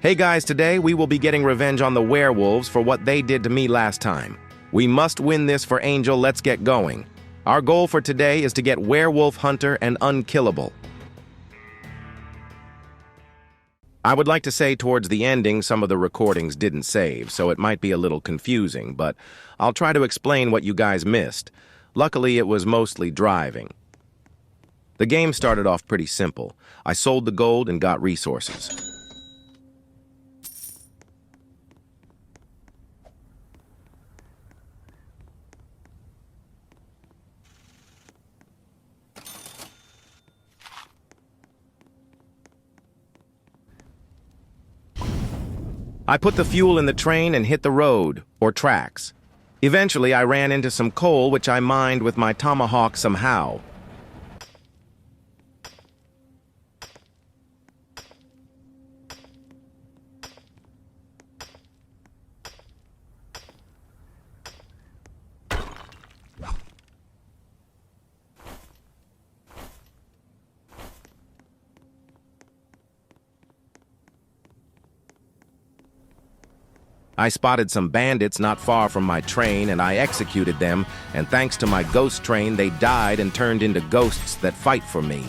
Hey guys, today we will be getting revenge on the werewolves for what they did to me last time. We must win this for Angel, let's get going. Our goal for today is to get Werewolf Hunter and Unkillable. I would like to say towards the ending some of the recordings didn't save, so it might be a little confusing, but I'll try to explain what you guys missed. Luckily, it was mostly driving. The game started off pretty simple. I sold the gold and got resources. I put the fuel in the train and hit the road, or tracks. Eventually, I ran into some coal, which I mined with my tomahawk somehow. I spotted some bandits not far from my train and I executed them, and thanks to my ghost train, they died and turned into ghosts that fight for me.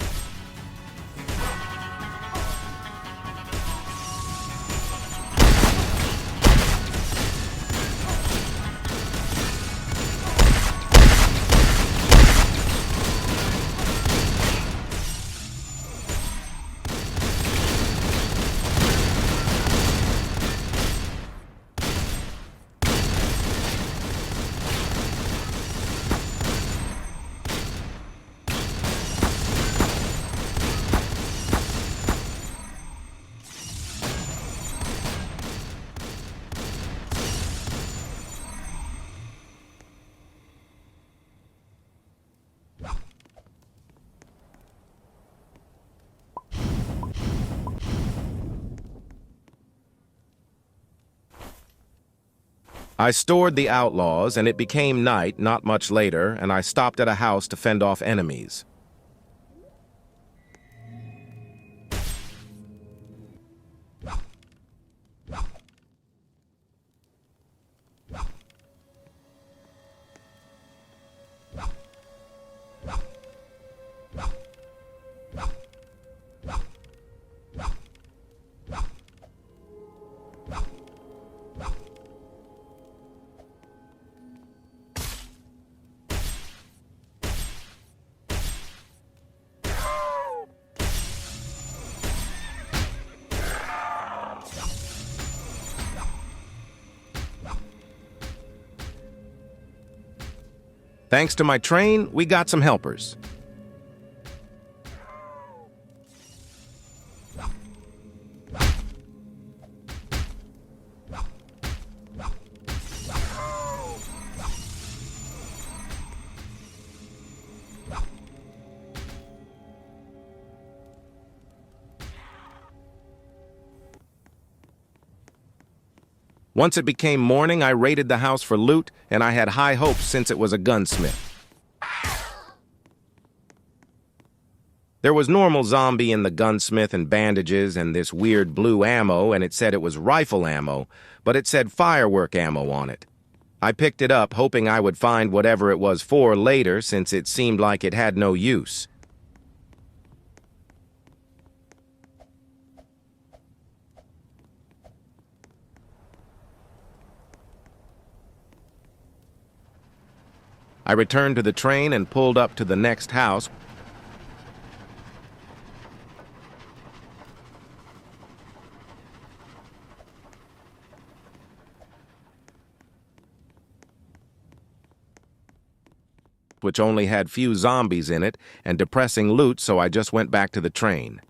I stored the outlaws, and it became night not much later, and I stopped at a house to fend off enemies. Thanks to my train, we got some helpers. Once it became morning, I raided the house for loot, and I had high hopes since it was a gunsmith. There was normal zombie in the gunsmith and bandages and this weird blue ammo, and it said it was rifle ammo, but it said firework ammo on it. I picked it up, hoping I would find whatever it was for later, since it seemed like it had no use. I returned to the train and pulled up to the next house, which only had few zombies in it and depressing loot, so I just went back to the train.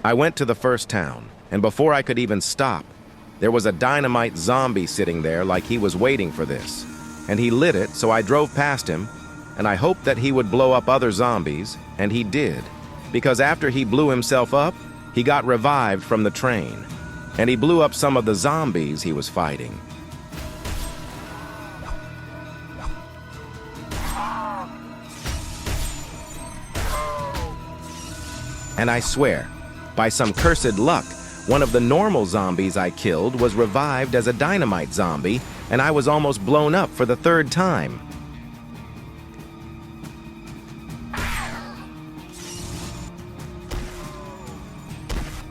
I went to the first town, and before I could even stop, there was a dynamite zombie sitting there like he was waiting for this. And he lit it, so I drove past him, and I hoped that he would blow up other zombies, and he did. Because after he blew himself up, he got revived from the train, and he blew up some of the zombies he was fighting. And I swear, by some cursed luck, one of the normal zombies I killed was revived as a dynamite zombie, and I was almost blown up for the third time.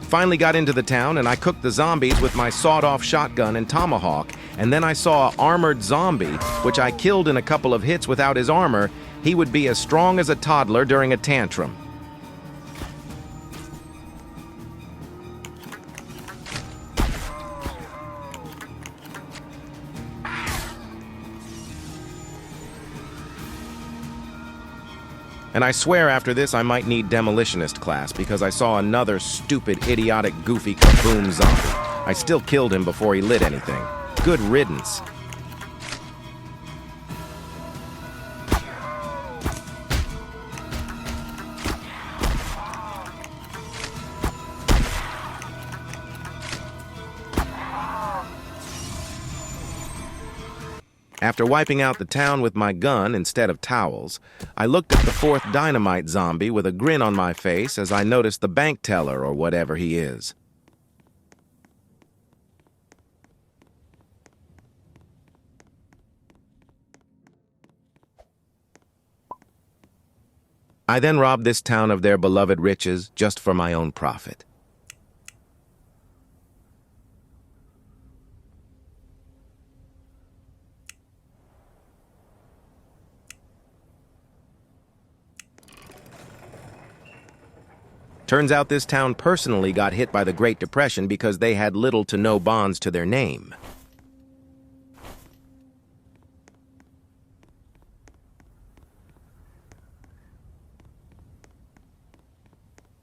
Finally got into the town, and I cooked the zombies with my sawed-off shotgun and tomahawk, and then I saw an armored zombie, which I killed in a couple of hits without his armor. He would be as strong as a toddler during a tantrum. And I swear after this I might need demolitionist class because I saw another stupid, idiotic, goofy kaboom zombie. I still killed him before he lit anything. Good riddance. After wiping out the town with my gun instead of towels, I looked at the fourth dynamite zombie with a grin on my face as I noticed the bank teller or whatever he is. I then robbed this town of their beloved riches just for my own profit. Turns out this town personally got hit by the Great Depression because they had little to no bonds to their name.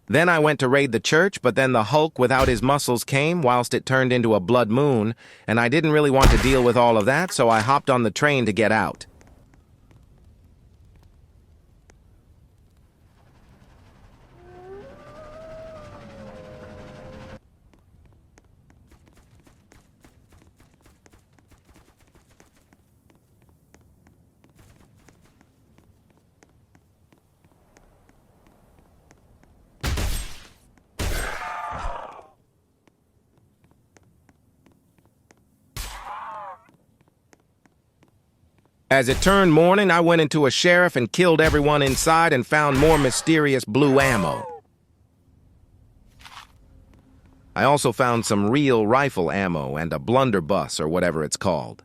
Then I went to raid the church, but then the Hulk without his muscles came whilst it turned into a blood moon, and I didn't really want to deal with all of that, so I hopped on the train to get out. As it turned morning, I went into a sheriff and killed everyone inside and found more mysterious blue ammo. I also found some real rifle ammo and a blunderbuss or whatever it's called.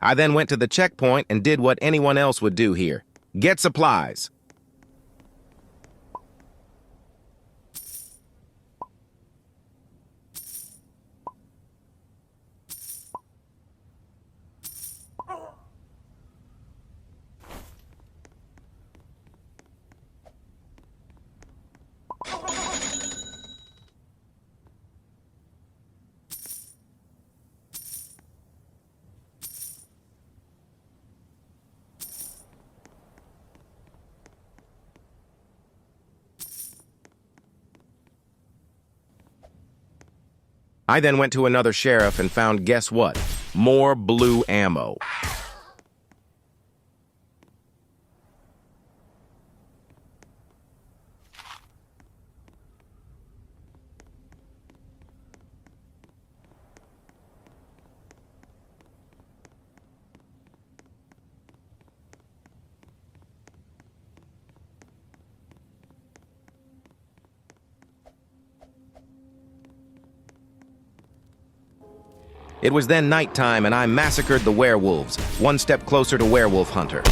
I then went to the checkpoint and did what anyone else would do here. Get supplies. I then went to another sheriff and found, guess what? More blue ammo. It was then nighttime and I massacred the werewolves, one step closer to werewolf hunter.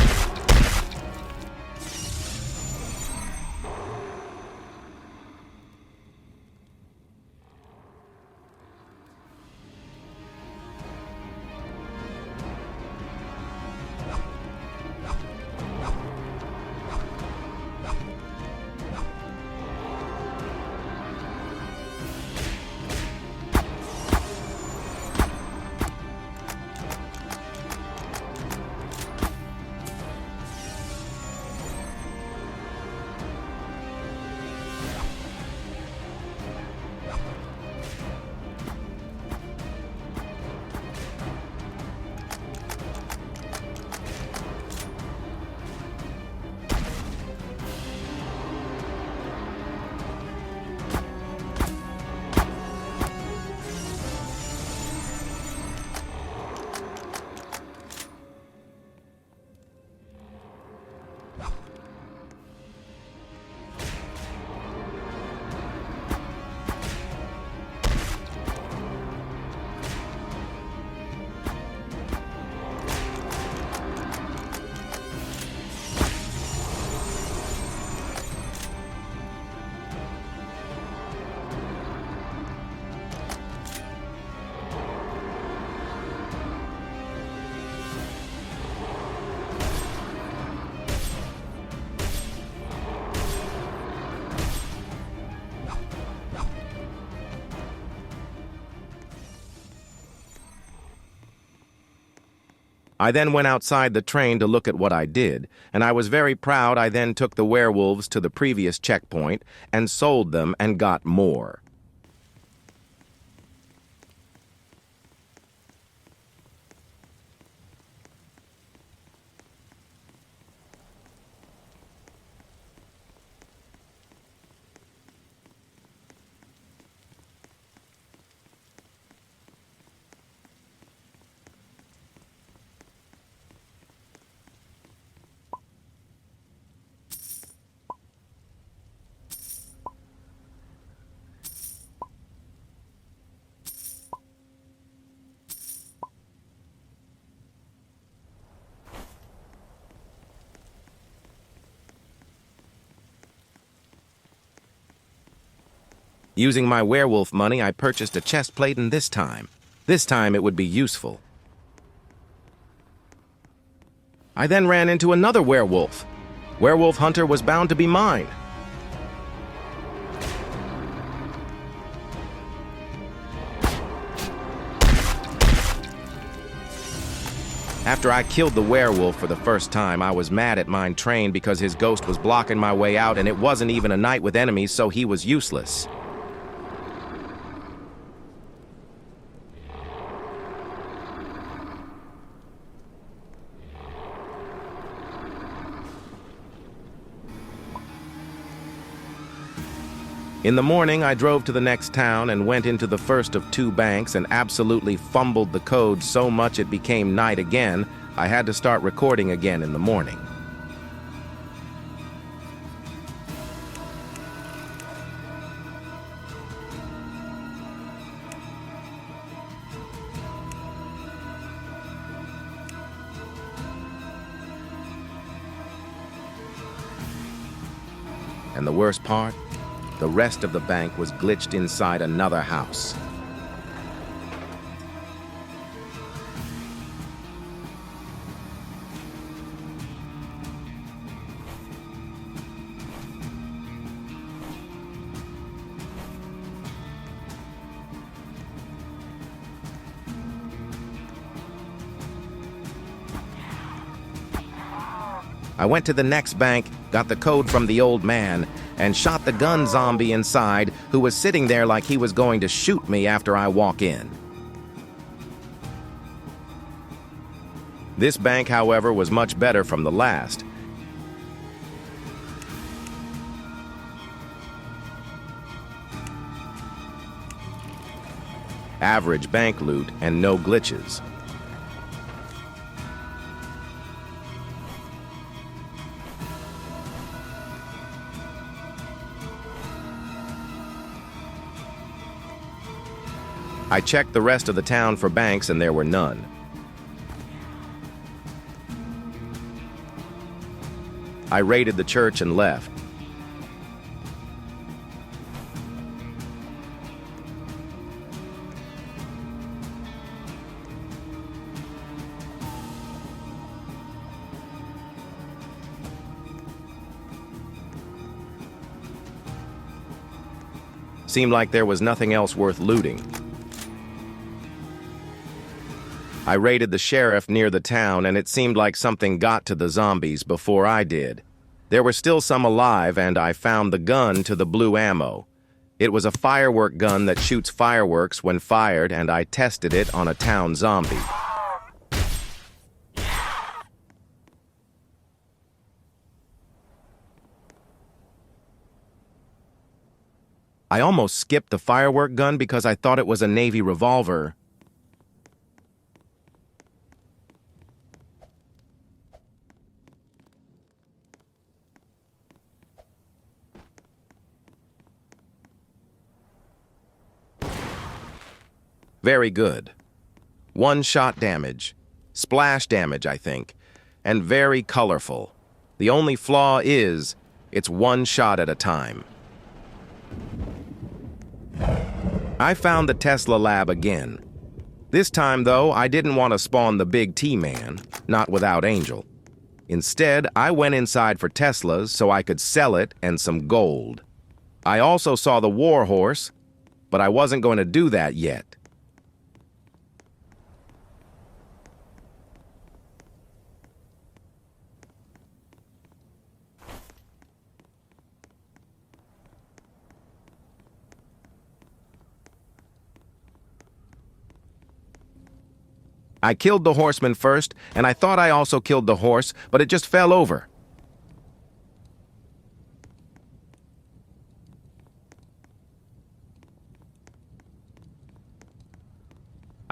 I then went outside the train to look at what I did, and I was very proud. I then took the werewolves to the previous checkpoint and sold them and got more. Using my werewolf money, I purchased a chest plate, and this time it would be useful. I then ran into another werewolf. Werewolf Hunter was bound to be mine. After I killed the werewolf for the first time, I was mad at mine train because his ghost was blocking my way out, and it wasn't even a night with enemies, so he was useless. In the morning, I drove to the next town and went into the first of 2 banks and absolutely fumbled the code so much it became night again. I had to start recording again in the morning. And the worst part? The rest of the bank was glitched inside another house. I went to the next bank, got the code from the old man, and shot the gun zombie inside, who was sitting there like he was going to shoot me after I walk in. This bank, however, was much better from the last. Average bank loot and no glitches. I checked the rest of the town for banks and there were none. I raided the church and left. Seemed like there was nothing else worth looting. I raided the sheriff near the town, and it seemed like something got to the zombies before I did. There were still some alive, and I found the gun to the blue ammo. It was a firework gun that shoots fireworks when fired, and I tested it on a town zombie. I almost skipped the firework gun because I thought it was a Navy revolver. Very good. 1 shot damage. Splash damage, I think. And very colorful. The only flaw is, it's 1 shot at a time. I found the Tesla lab again. This time, though, I didn't want to spawn the big T-Man, not without Angel. Instead, I went inside for Teslas so I could sell it and some gold. I also saw the war horse, but I wasn't going to do that yet. I killed the horseman first, and I thought I also killed the horse, but it just fell over.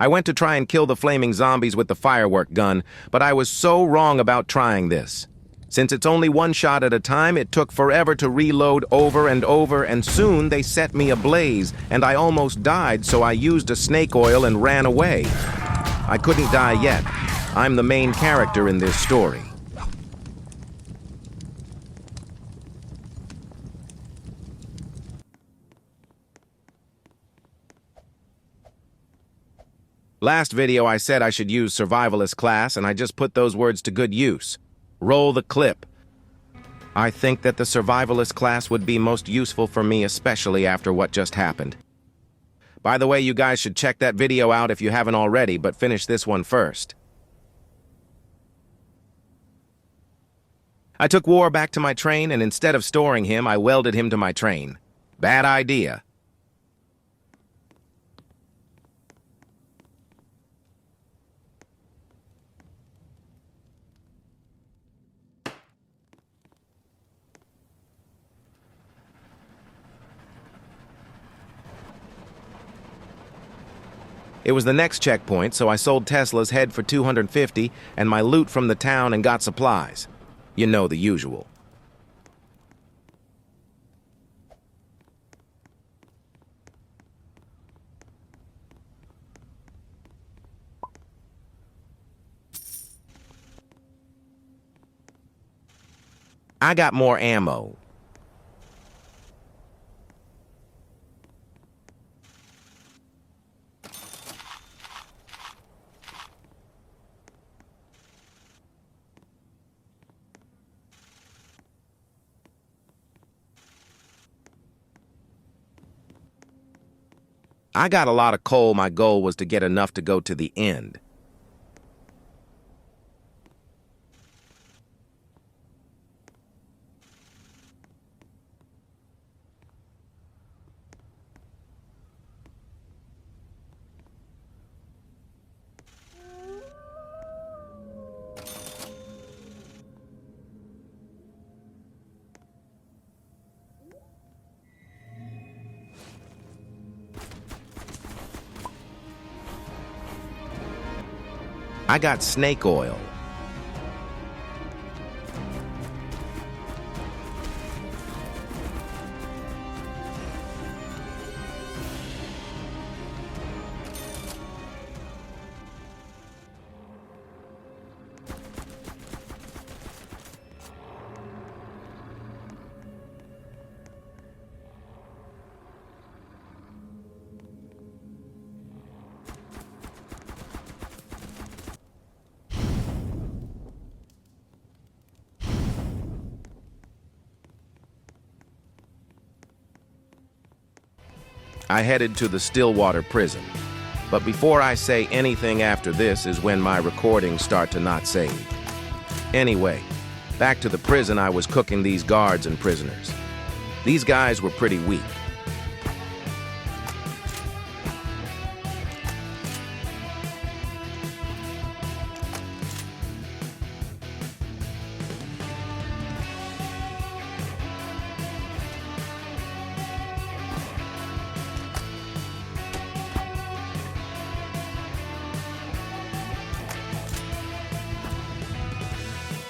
I went to try and kill the flaming zombies with the firework gun, but I was so wrong about trying this. Since it's only one shot at a time, it took forever to reload over and over, and soon they set me ablaze, and I almost died, so I used a snake oil and ran away. I couldn't die yet. I'm the main character in this story. Last video I said I should use survivalist class, and I just put those words to good use. Roll the clip. I think that the survivalist class would be most useful for me, especially after what just happened. By the way, you guys should check that video out if you haven't already, but finish this one first. I took War back to my train, and instead of storing him, I welded him to my train. Bad idea. It was the next checkpoint, so I sold Tesla's head for $250 and my loot from the town and got supplies. You know the usual. I got more ammo. I got a lot of coal. My goal was to get enough to go to the end. I got snake oil. I headed to the Stillwater prison. But before I say anything after this is when my recordings start to not save. Anyway, back to the prison. I was cooking these guards and prisoners. These guys were pretty weak.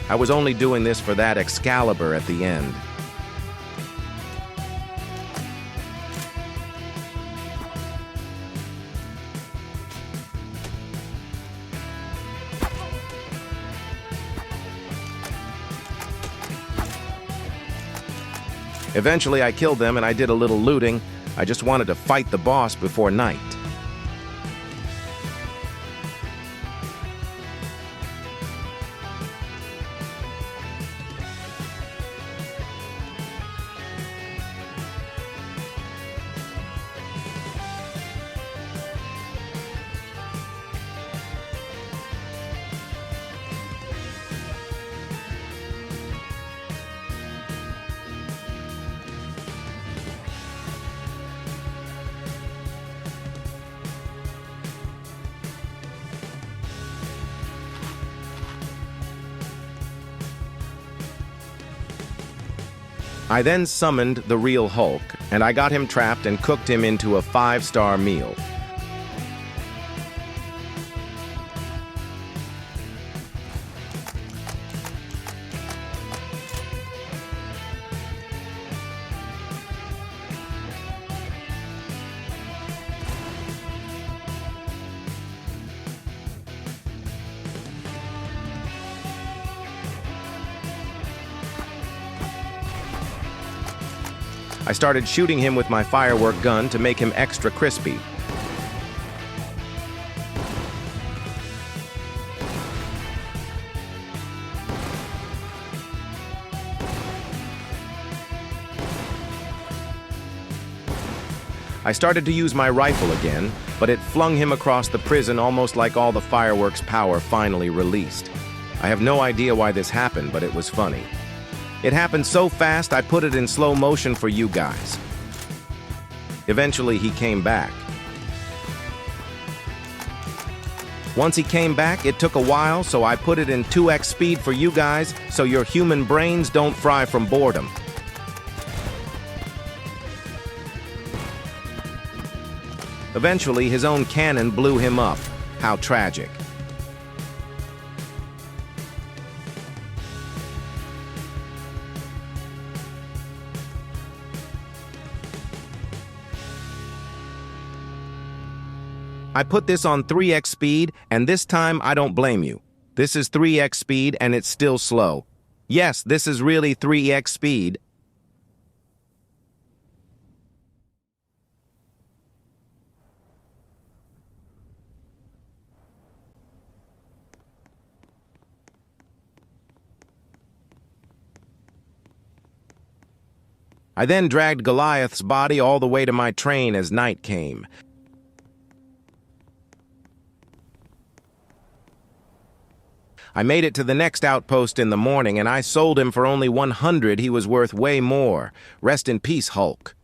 I was only doing this for that Excalibur at the end. Eventually I killed them and I did a little looting. I just wanted to fight the boss before night. I then summoned the real Hulk, and I got him trapped and cooked him into a 5-star meal. I started shooting him with my firework gun to make him extra crispy. I started to use my rifle again, but it flung him across the prison almost like all the fireworks' power finally released. I have no idea why this happened, but it was funny. It happened so fast, I put it in slow motion for you guys. Eventually, he came back. Once he came back, it took a while, so I put it in 2x speed for you guys, so your human brains don't fry from boredom. Eventually, his own cannon blew him up. How tragic. I put this on 3x speed, and this time I don't blame you. This is 3x speed, and it's still slow. Yes, this is really 3x speed. I then dragged Goliath's body all the way to my train as night came. I made it to the next outpost in the morning, and I sold him for only 100. He was worth way more. Rest in peace, Hulk.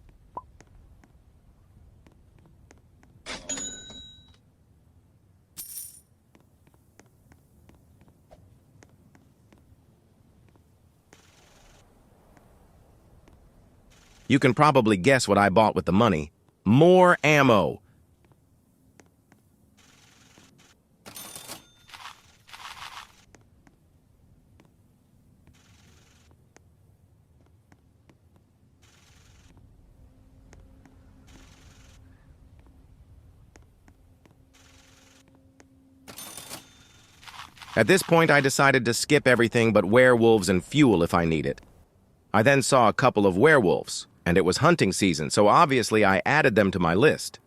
You can probably guess what I bought with the money. More ammo. At this point, I decided to skip everything but werewolves and fuel if I need it. I then saw a couple of werewolves, and it was hunting season, so obviously I added them to my list.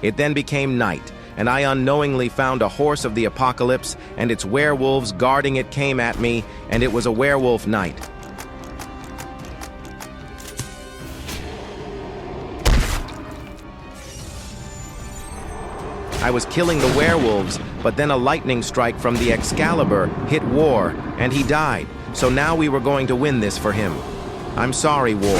It then became night, and I unknowingly found a horse of the apocalypse, and its werewolves guarding it came at me, and it was a werewolf night. I was killing the werewolves, but then a lightning strike from the Excalibur hit War, and he died. So now we were going to win this for him. I'm sorry, War.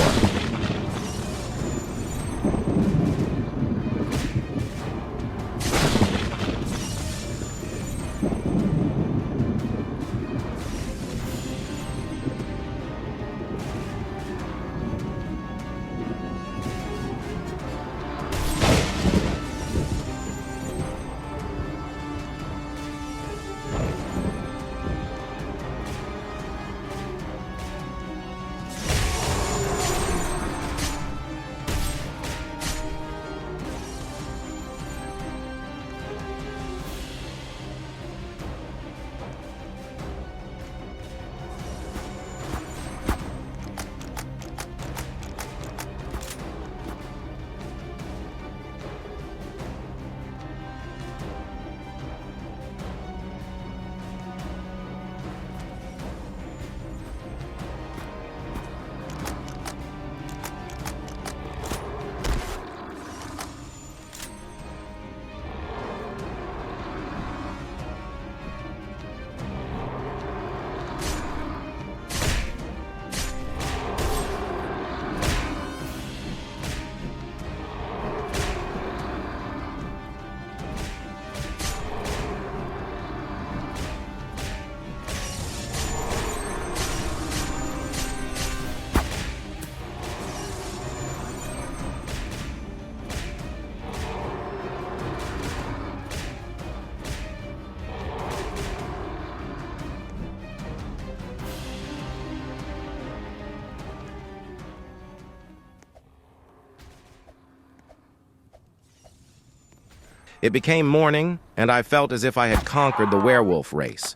It became morning, and I felt as if I had conquered the werewolf race.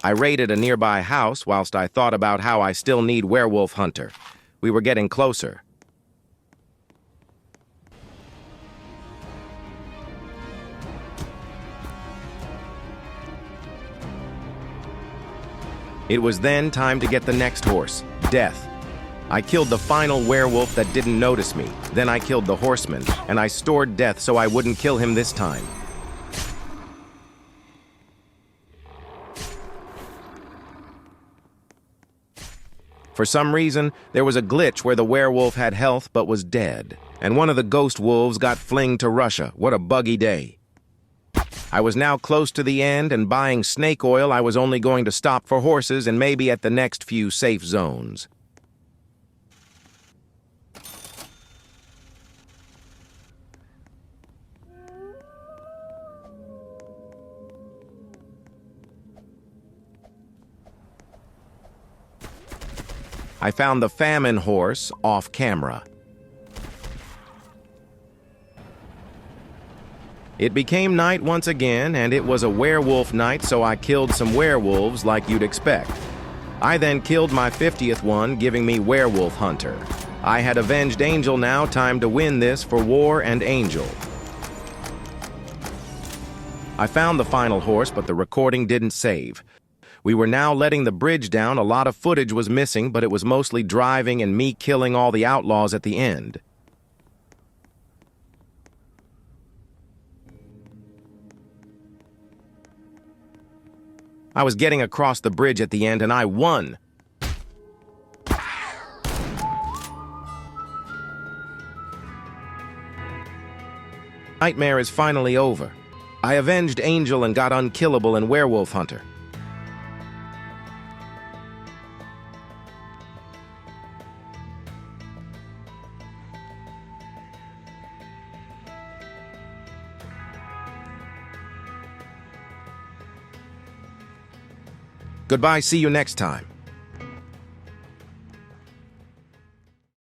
I raided a nearby house whilst I thought about how I still need Werewolf Hunter. We were getting closer. It was then time to get the next horse, Death. I killed the final werewolf that didn't notice me. Then I killed the horseman, and I stored Death so I wouldn't kill him this time. For some reason, there was a glitch where the werewolf had health but was dead, and one of the ghost wolves got flinged to Russia. What a buggy day. I was now close to the end, and buying snake oil, I was only going to stop for horses and maybe at the next few safe zones. I found the famine horse off camera. It became night once again, and it was a werewolf night, so I killed some werewolves like you'd expect. I then killed my 50th one, giving me Werewolf Hunter. I had avenged Angel now, time to win this for War and Angel. I found the final horse, but the recording didn't save. We were now letting the bridge down. A lot of footage was missing, but it was mostly driving and me killing all the outlaws at the end. I was getting across the bridge at the end, and I won. Nightmare is finally over. I avenged Angel and got unkillable in Werewolf Hunter. Goodbye, see you next time.